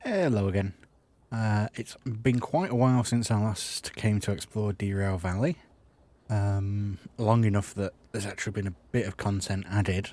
Hello again. It's been quite a while since I last came to explore Derail Valley. Long enough that there's actually been a bit of content added.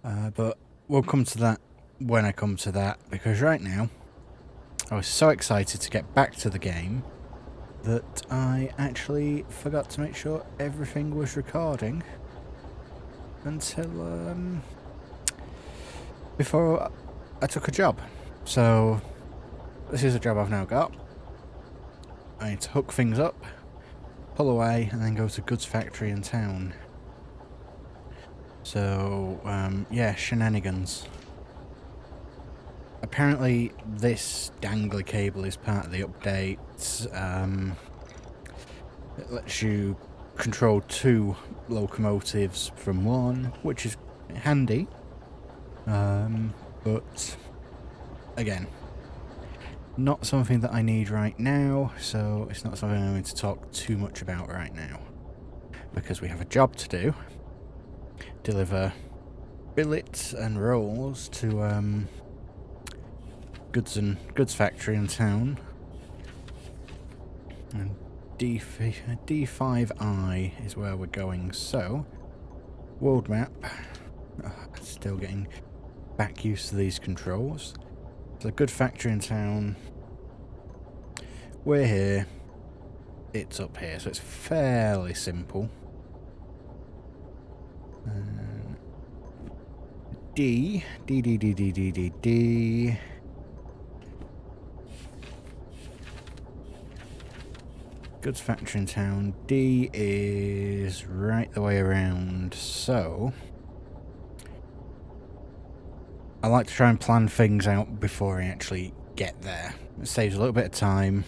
But we'll come to that when I come to that, because right now I was so excited to get back to the game that I actually forgot to make sure everything was recording until before I took a job. So this is a job I've now got. I need to hook things up, pull away, and then go to goods factory in town. So, yeah, shenanigans. Apparently this dangly cable is part of the updates. It lets you control 2 locomotives from 1, which is handy. But, again, not something that I need right now, so it's not something I'm going to talk too much about right now. Because we have a job to do. Deliver billets and rolls to goods factory in town. And D5I is where we're going. So, world map. Still getting back used to these controls. So, good factory in town. We're here. It's up here, so it's fairly simple. D. Goods factory in town. D is right the way around, so I like to try and plan things out before I actually get there. It saves a little bit of time.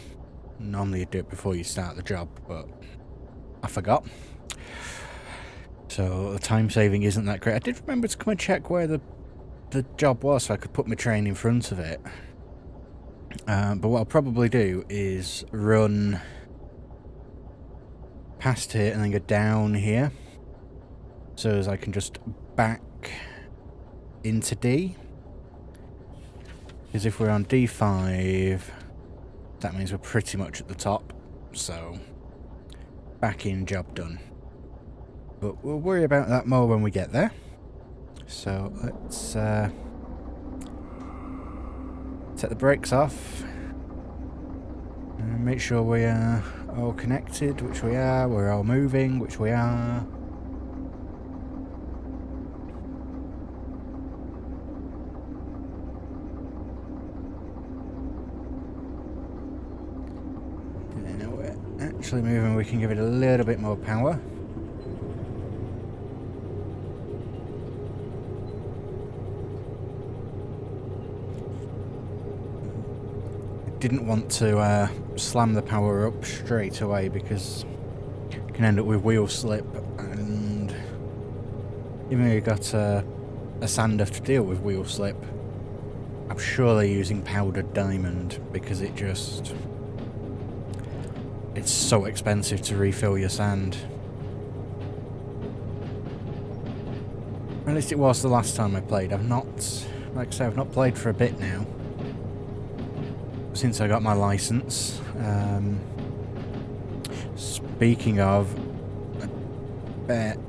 Normally you do it before you start the job, but I forgot. So the time saving isn't that great. I did remember to come and check where the job was so I could put my train in front of it. But what I'll probably do is run past here and then go down here, so as I can just back into D. Because if we're on D5, that means we're pretty much at the top, so back in, job done. But we'll worry about that more when we get there. So let's set the brakes off and make sure we are all connected, which we are. We're all moving, which we are. Now we're actually moving, we can give it a little bit more power. Didn't want to slam the power up straight away because you can end up with wheel slip, and even though you've got a sander to deal with wheel slip, I'm surely using powdered diamond because it's so expensive to refill your sand. At least it was the last time I played. I've not, like I say, I've not played for a bit now. Since I got my license. Speaking of, I bet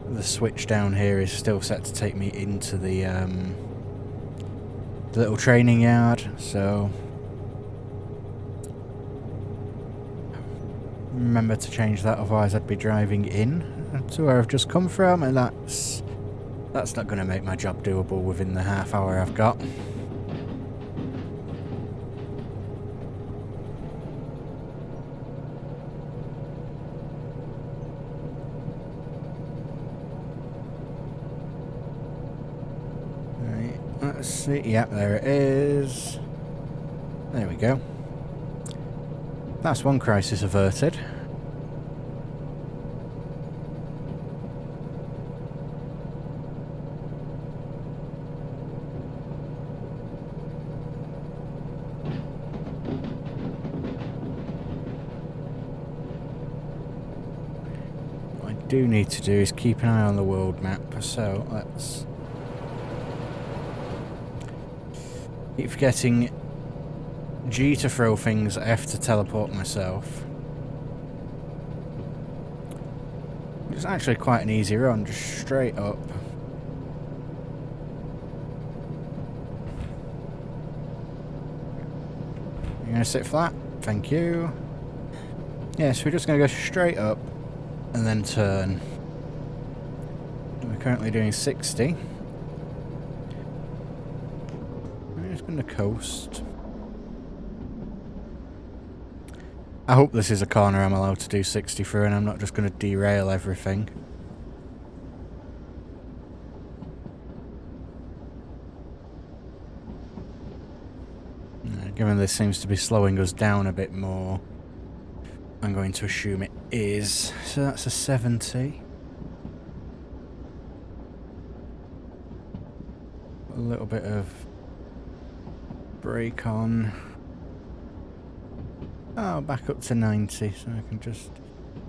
the switch down here is still set to take me into the little training yard, so remember to change that, otherwise I'd be driving in to where I've just come from, and that's not going to make my job doable within the half hour I've got. Let's see, yep, there it is. There we go. That's one crisis averted. What I do need to do is keep an eye on the world map, so let's Keep forgetting G to throw things, F to teleport myself. It's actually quite an easy run, just straight up. You're gonna sit flat? Thank you. Yeah, so we're just gonna go straight up and then turn. We're currently doing 60. I'm just gonna coast. I hope this is a corner I'm allowed to do 60 through and I'm not just gonna derail everything. Given this seems to be slowing us down a bit more, I'm going to assume it is. So that's a 70. A little bit of brake on. Oh, back up to 90, so I can just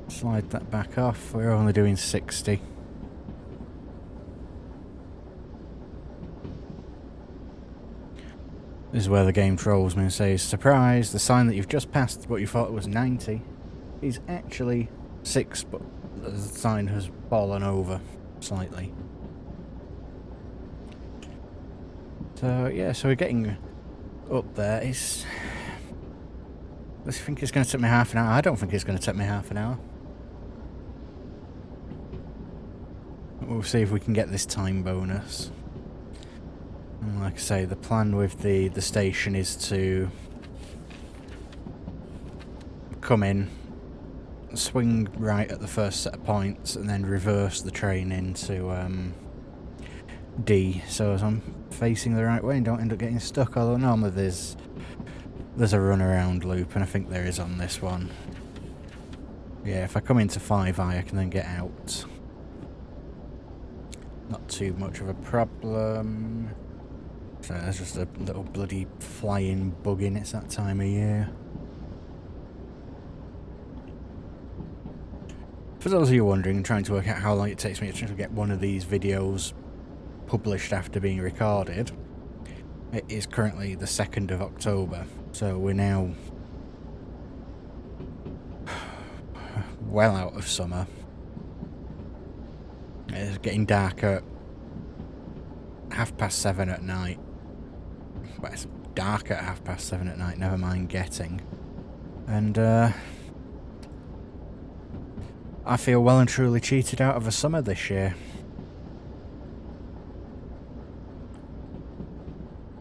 slide that back off. We're only doing 60. This is where the game trolls me and says, surprise, the sign that you've just passed what you thought was 90 is actually 6, but the sign has fallen over slightly. So yeah, so we're getting up there. I think it's going to take me half an hour. I don't think it's going to take me half an hour. We'll see if we can get this time bonus. And like I say, the plan with the station is to come in, swing right at the first set of points, and then reverse the train into D, so as I'm facing the right way and don't end up getting stuck. Although normally there's a runaround loop, and I think there is on this one. Yeah, if I come into 5i, I can then get out. Not too much of a problem. So there's just a little bloody flying bug in. It's that time of year. For those of you wondering and trying to work out how long it takes me to get one of these videos published after being recorded, it is currently the 2nd of October, so we're now well out of summer. It's getting dark at 7:30 at night. Well, it's dark at 7:30 at night, never mind getting. And I feel well and truly cheated out of a summer this year.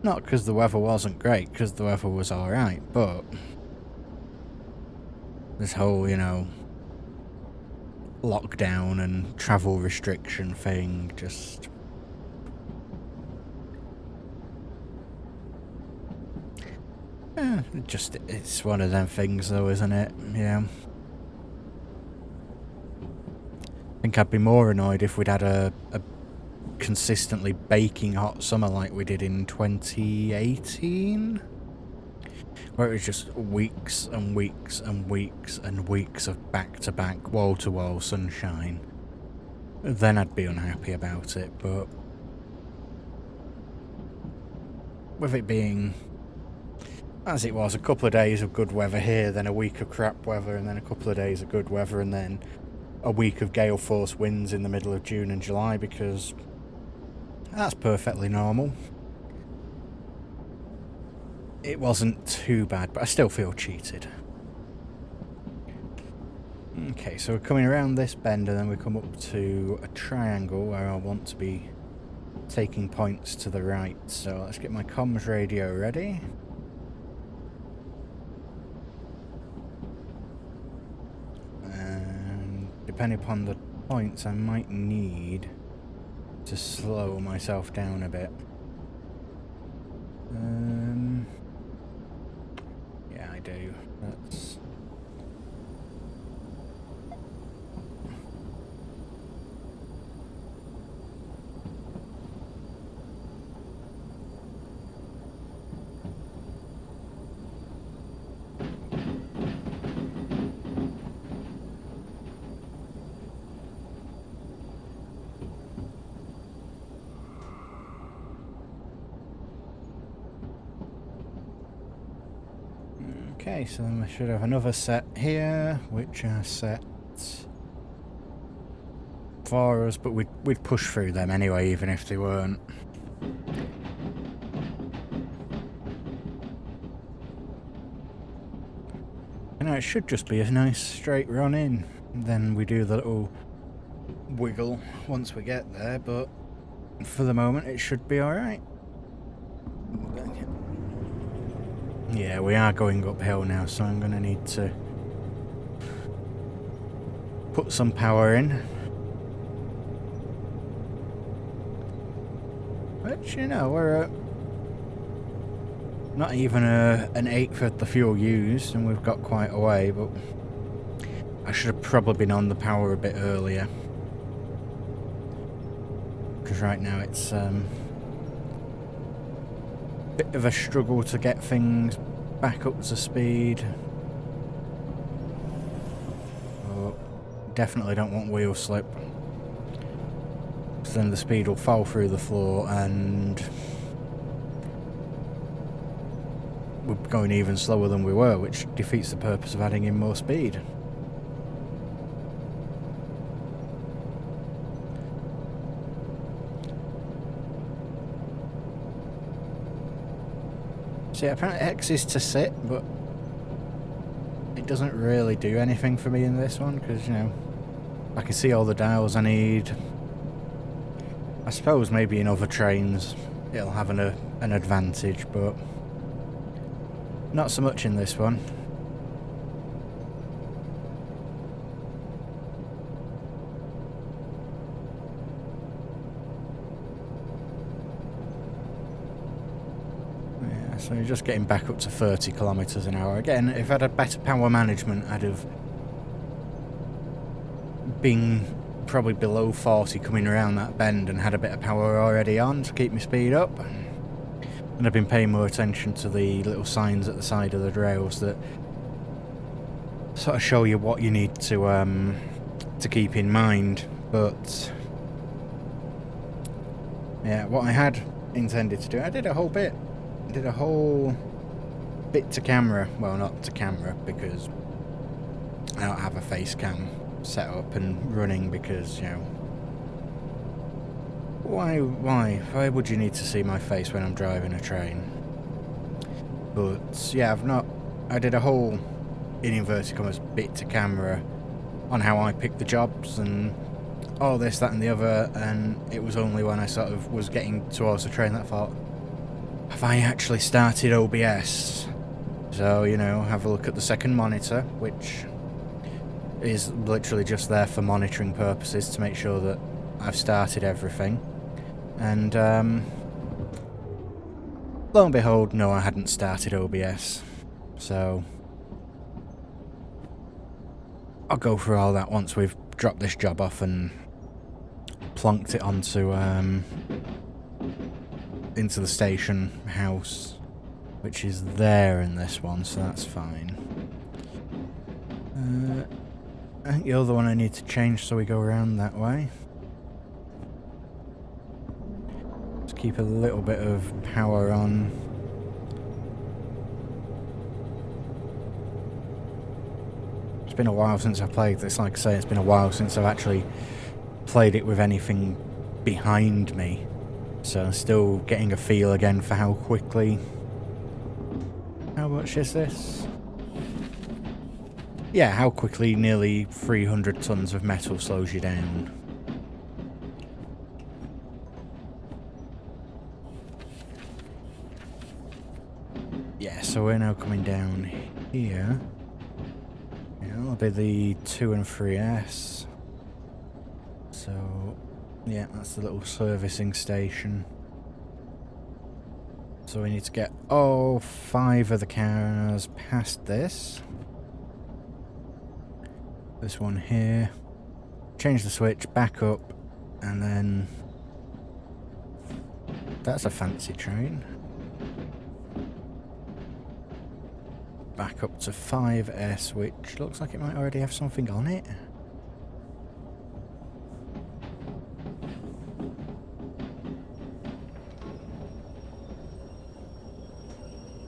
Not because the weather wasn't great, because the weather was alright, but this whole, you know, lockdown and travel restriction thing just... it's one of them things though, isn't it? Yeah. I think I'd be more annoyed if we'd had a consistently baking hot summer like we did in 2018, where it was just weeks and weeks and weeks and weeks of back-to-back, wall-to-wall sunshine. Then I'd be unhappy about it, but with it being as it was, a couple of days of good weather here, then a week of crap weather, and then a couple of days of good weather, and then a week of gale force winds in the middle of June and July, because that's perfectly normal. It wasn't too bad, but I still feel cheated. Okay, so we're coming around this bend and then we come up to a triangle where I want to be taking points to the right. So let's get my comms radio ready. And depending upon the points, I might need to slow myself down a bit. Yeah, I do. That's... Okay, so then we should have another set here, which are set for us, but we'd push through them anyway, even if they weren't. You know, it should just be a nice straight run in. Then we do the little wiggle once we get there, but for the moment it should be alright. Yeah, we are going uphill now, so I'm going to need to put some power in. But, you know, we're at not even an eighth of the fuel used, and we've got quite a way, but I should have probably been on the power a bit earlier. Because right now it's a bit of a struggle to get things back up to speed. Oh, definitely don't want wheel slip. Because then the speed will fall through the floor and we're going even slower than we were, which defeats the purpose of adding in more speed. So yeah, apparently X is to sit, but it doesn't really do anything for me in this one, because, you know, I can see all the dials I need. I suppose maybe in other trains it'll have an advantage, but not so much in this one. Yeah, so you're just getting back up to 30 kilometers an hour. Again, if I'd had better power management, I'd have been probably below 40 coming around that bend and had a bit of power already on to keep my speed up. And I've been paying more attention to the little signs at the side of the rails that sort of show you what you need to keep in mind. But yeah, what I had intended to do, I did a whole bit. I did a whole bit to camera. Well, not to camera, because I don't have a face cam set up and running, because, you know, why would you need to see my face when I'm driving a train? But yeah, I did a whole, in inverted commas, bit to camera on how I picked the jobs and all this, that and the other, and it was only when I sort of was getting towards the train that I thought, have I actually started OBS? So, you know, have a look at the second monitor, which is literally just there for monitoring purposes to make sure that I've started everything. And lo and behold, no, I hadn't started OBS. So I'll go through all that once we've dropped this job off and plonked it onto into the station house, which is there in this one, so that's fine. I think the other one I need to change so we go around that way. Let's keep a little bit of power on. It's been a while since I played this. Like I say, it's been a while since I've actually played it with anything behind me. So I'm still getting a feel again for how quickly... How much is this? Yeah, how quickly nearly 300 tons of metal slows you down. Yeah, so we're now coming down here. Yeah, that'll be the 2 and 3S. So, yeah, that's the little servicing station. So we need to get all 5 of the cars past this. This one here. Change the switch, back up, and then... That's a fancy train. Back up to 5S, which looks like it might already have something on it.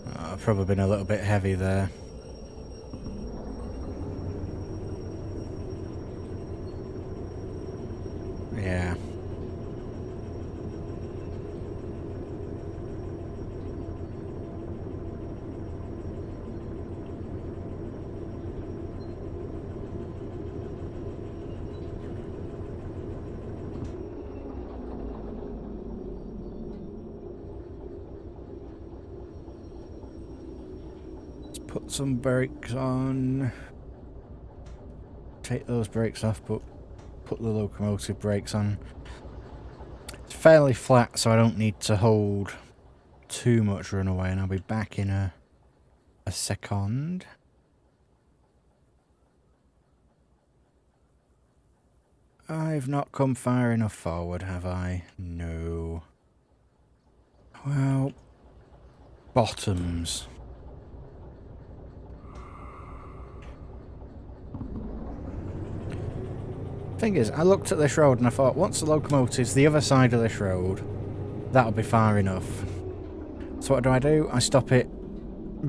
Oh, I've probably been a little bit heavy there. Put some brakes on. Take those brakes off, but put the locomotive brakes on. It's fairly flat, so I don't need to hold too much runaway, and I'll be back in a second. I've not come far enough forward, have I? No. Well, bottoms. Thing is, I looked at this road and I thought, once the locomotive's the other side of this road, that'll be far enough. So what do? I stop it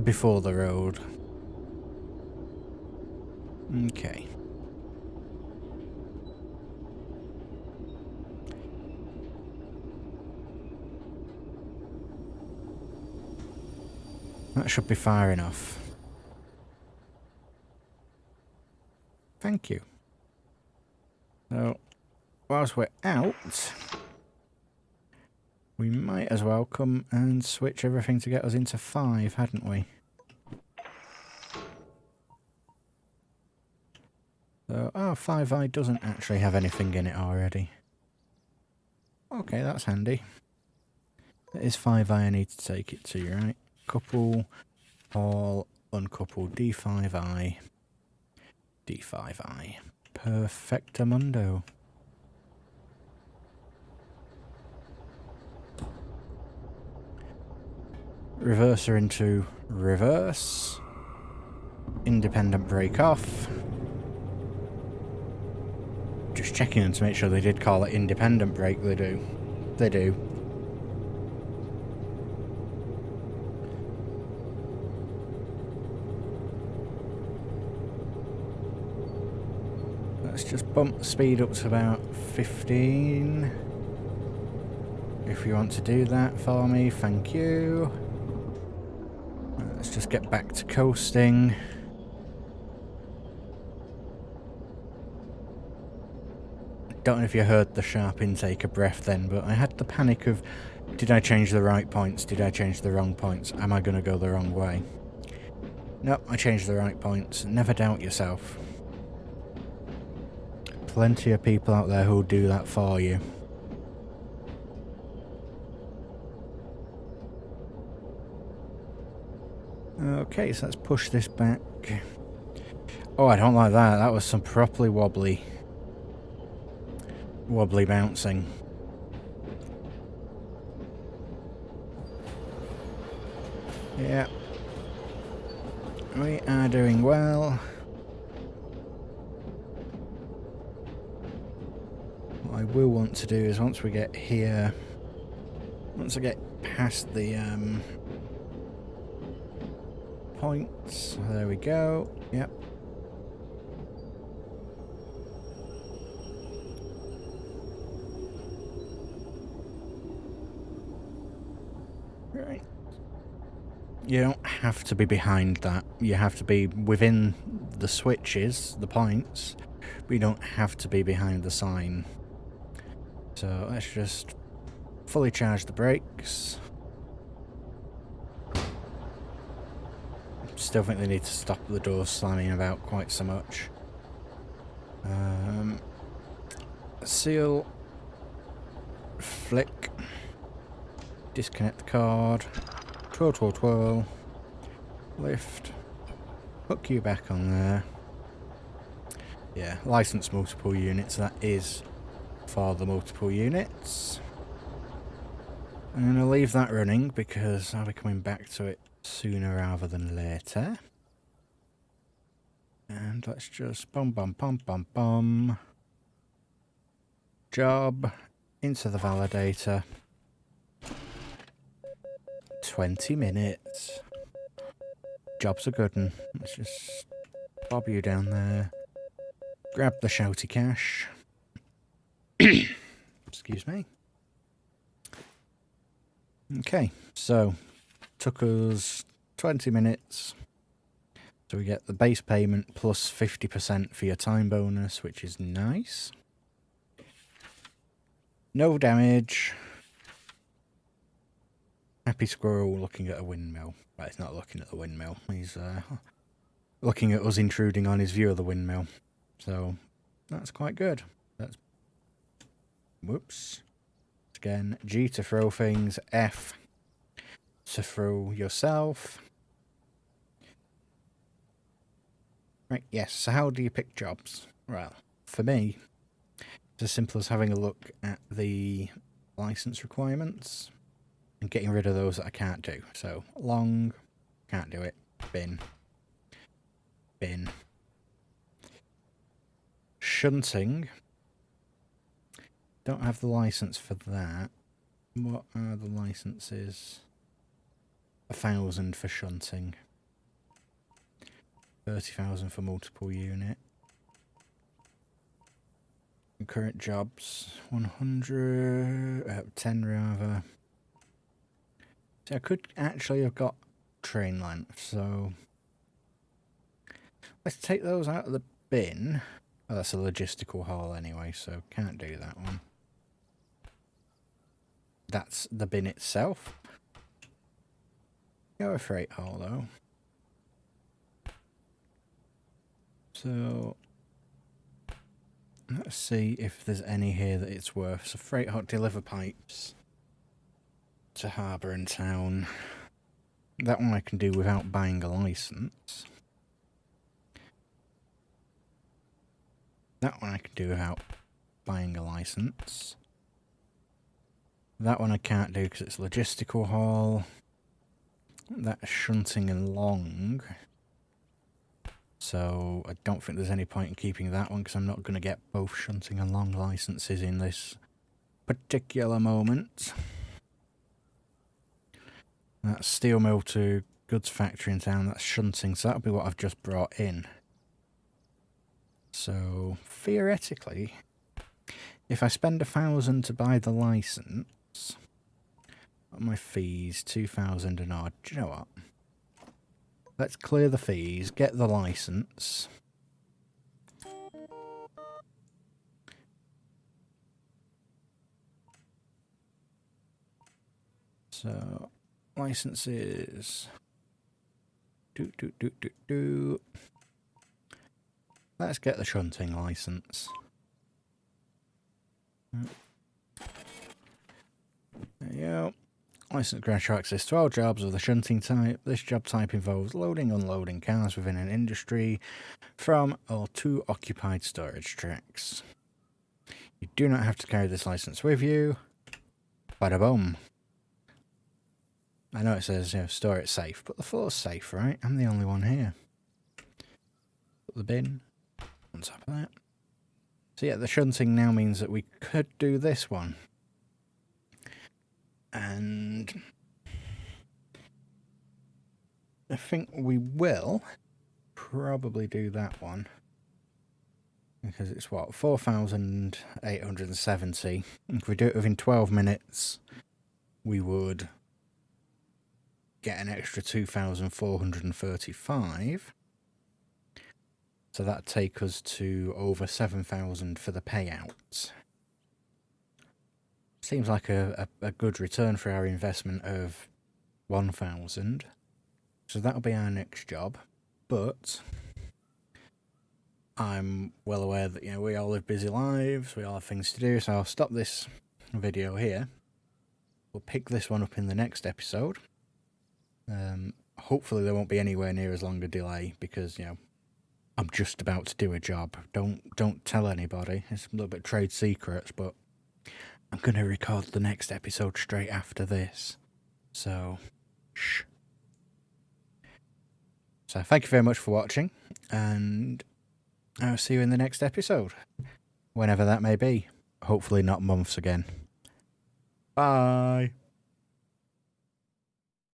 before the road. Okay. That should be far enough. Thank you. So, whilst we're out, we might as well come and switch everything to get us into 5, hadn't we? So, oh, 5i doesn't actually have anything in it already. Okay, that's handy. That is 5i I need to take it to, right? Couple, all, uncouple, D5i, D5i. Perfectamundo. Reverser into reverse. Independent brake off. Just checking them to make sure they did call it independent brake. They do. They do. Let's just bump the speed up to about 15. If you want to do that for me, thank you. Let's just get back to coasting. Don't know if you heard the sharp intake of breath then, but I had the panic of, did I change the right points? Did I change the wrong points? Am I going to go the wrong way? Nope, I changed the right points. Never doubt yourself. Plenty of people out there who'll do that for you. Okay, so let's push this back. Oh, I don't like that. That was some properly wobbly bouncing. Yeah. We are doing well. What I will want to do is once we get here, once I get past the points, there we go. Yep. Right. You don't have to be behind that. You have to be within the switches, the points, but you don't have to be behind the sign. So let's just fully charge the brakes. Still think they need to stop the doors slamming about quite so much. Seal. Flick. Disconnect the card. Twirl, twirl, twirl. Lift. Hook you back on there. Yeah, license multiple units. That is for the multiple units. I'm going to leave that running because I'll be coming back to it sooner rather than later. And let's just bum. Job into the validator. 20 minutes. Job's a good one. Let's just bob you down there. Grab the shouty cash. Excuse me. Okay, so took us 20 minutes. So we get the base payment plus 50% for your time bonus, which is nice. No damage. Happy squirrel looking at a windmill. Well, he's not looking at the windmill. He's looking at us intruding on his view of the windmill. So that's quite good. That's whoops. Again, G to throw things, F to throw yourself. Right, yes, so how do you pick jobs? Well, for me, it's as simple as having a look at the license requirements and getting rid of those that I can't do. So, long, can't do it, bin, bin. Shunting, don't have the license for that. What are the licenses? 1,000 for shunting. 30,000 for multiple unit. Current jobs, 100, 10 rather. So I could actually have got train length, so let's take those out of the bin. Oh, that's a logistical haul anyway, so can't do that one. That's the bin itself. Go a freight haul though. So let's see if there's any here that it's worth. So freight haul, deliver pipes to harbour and town. That one I can do without buying a license. That one I can do without buying a license. That one I can't do because it's logistical haul. That's shunting and long. So I don't think there's any point in keeping that one because I'm not going to get both shunting and long licenses in this particular moment. That's steel mill to goods factory in town. That's shunting, so that'll be what I've just brought in. So theoretically, if I spend 1,000 to buy the license, what are my fees? 2,000 and odd. Do you know what? Let's clear the fees, get the license. So, licenses. Let's get the shunting license. There you go. License grants access to all jobs of the shunting type. This job type involves loading, unloading cars within an industry from or to occupied storage tracks. You do not have to carry this license with you. Bada boom. I know it says, store it safe, but the floor's safe, right? I'm the only one here. Put the bin on top of that. So yeah, the shunting now means that we could do this one. And I think we will probably do that one. Because it's what, 4,870. If we do it within 12 minutes, we would get an extra 2,435. So that'd take us to over 7,000 for the payout. Seems like a good return for our investment of 1,000. So that'll be our next job. But I'm well aware that, we all live busy lives, we all have things to do, so I'll stop this video here. We'll pick this one up in the next episode. Hopefully there won't be anywhere near as long a delay because, I'm just about to do a job. Don't tell anybody. It's a little bit trade secrets, but I'm going to record the next episode straight after this. So, shh. So thank you very much for watching, and I'll see you in the next episode. Whenever that may be. Hopefully not months again. Bye.